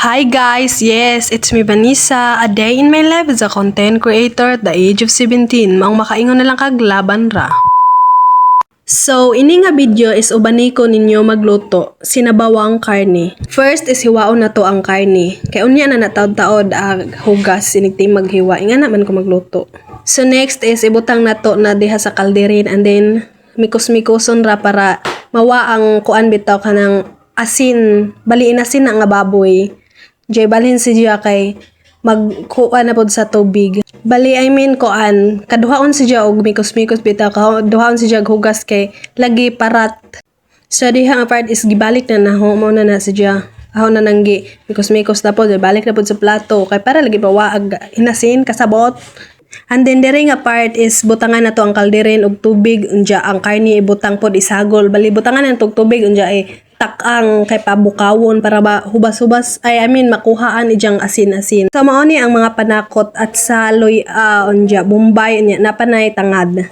Hi guys! Yes, it's me Vanessa. A day in my life as a content creator at the age of 17. Maong makaingon na lang kag laban ra. So, ini nga video is ubani ko ninyo magluto sinabawang karne. First is hiwaon na to ang karne. Kay unya na nataod-taod hugas sinigting maghiwa. Inga naman ko magluto. So next is ibutang na to na diha sa kalderin and then mikos-mikoson ra para mawa ang kuan bitaw kanang asin, baliin asin na nga baboy. Jay balhin si Gia kay magkuha na pod sa tubig. Bali I mean kuan, kaduhaon si Gia og mikos-mikos bitaw, kaduhaon si Gia hugas kay lagi parat. So diha nga part is gibalik na naho mo na si Gia. Aho na nanggi mikos-mikos na pod, balik na pod sa plato kay para lagi pawaag inasin kasabot. And then diri nga part is butangan na to ang kalderin og tubig unja ang karni ibutang pod isagol. Bali butangan na tog tubig unja takang kay pabukawon para ba hubas-hubas makuhaan ijang asin-asin. So mao ni ang mga panakot at sa unja Bombay nya napanay tangad.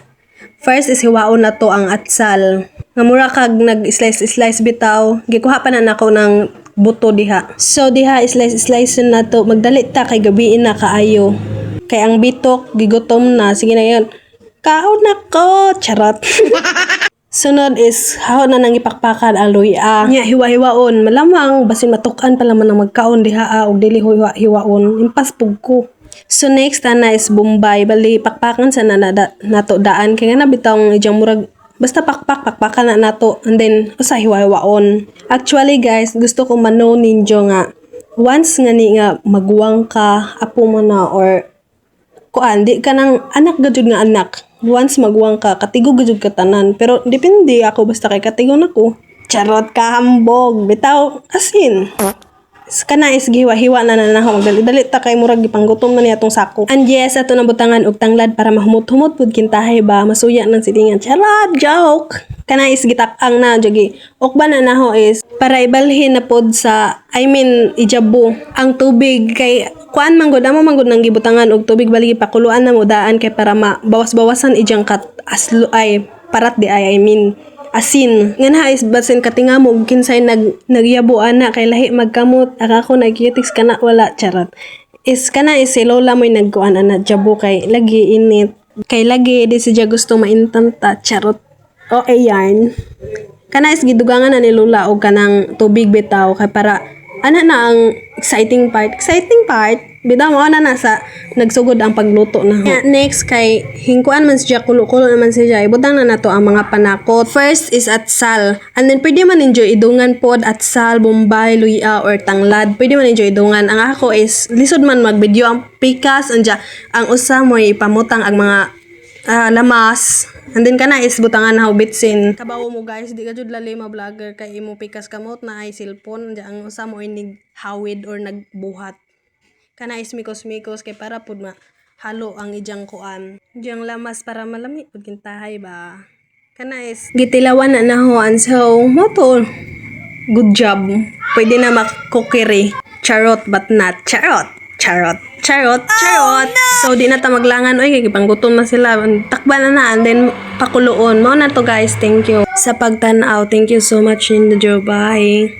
First is hiwaon na to ang atsal. Nga mura kag nag-slice bitaw, gikuha pa na nako ng buto diha. So diha slice na to, magdali ta kay gabiin na kaayo. Kay ang bitok gigutom na, sige na yan. Kaon na ko, charot. Sunod is hahon na nang ipakpakan ang luya. Nya hiwa-hiwaon, malamang basin matukan pa naman ang magkaon diha og dili hiwaon. Impas pug ko. So next ana is Bombay, bali pakpakan sa nato daan kay nga nabitong ijang murag basta pakpakan na nato and then usa hiwa-hiwaon. Actually guys, gusto ko mano ninyo nga once nga ni nga magwang ka apo mo na or kuan di ka nang anak gajud nga anak. Once magwang ka, katigo gajud ka tanan. Pero depende ako basta kay katigo nako. Charot ka hambog. Bitaw asin. Kana is gihiwa-hiwa na naho. Dali ta kay murag gipanggutom na niya tong sako. And yes, ato na butangan og tanglad para mahumot-humot pud kintahay ba masuya ng silingan. Charot, joke. Kana is gitak-ang na jagi. Okba na naho is para ibalhin na pod sa ijabo ang tubig kay kuan manggod amo manggod nang gibutangan og tubig bali pakuluan na mo daan kay para mabawas-bawasan ijang parat di asin. Nga na is basin katinga mo kinsay nagyabo ana kay lahi magkamot akako nagkitiks kana wala charot. Is kana is si lola mo'y nagkuan ana jabo kay lagi init. Kay lagi di siya gusto maintanta charot. O ayan. Kana is gidugangan na ni lola og kanang tubig bitaw kay para ana na ang exciting part bitaw mo na sa nagsugod ang pagluto na ho. Next kay hingkuan man siya kulo-kulo naman siya ibutang na nato ang mga panakot. First is atsal and then pwede man enjoy idungan pod atsal, Bombay, luya or tanglad, pwede man enjoy idungan. Ang ako is lisod man magvideo ang pikas anja ang usa mo ipamutang ang mga lamas. And then kana is butangan na bitsin. Kabawo mo guys, di ka jud lali ma-vlogger kay imo pikas kamot na ay cellphone anja ang usa mo inig hawid or nagbuhat. Kana is mikos-mikos kay para pud halo ang ijang kuan. Ijang lamas para malami pud kintahay ba. Kana is gitilawan na nahoan so mo to. Good job. Pwede na makukiri. Charot but not charot. Charot. Oh, no! So di na ta maglangan oy kay panggutom na sila. Takban na and then pakuloon. Mao na to guys. Thank you sa pagtan-aw. Thank you so much in the job. Bye.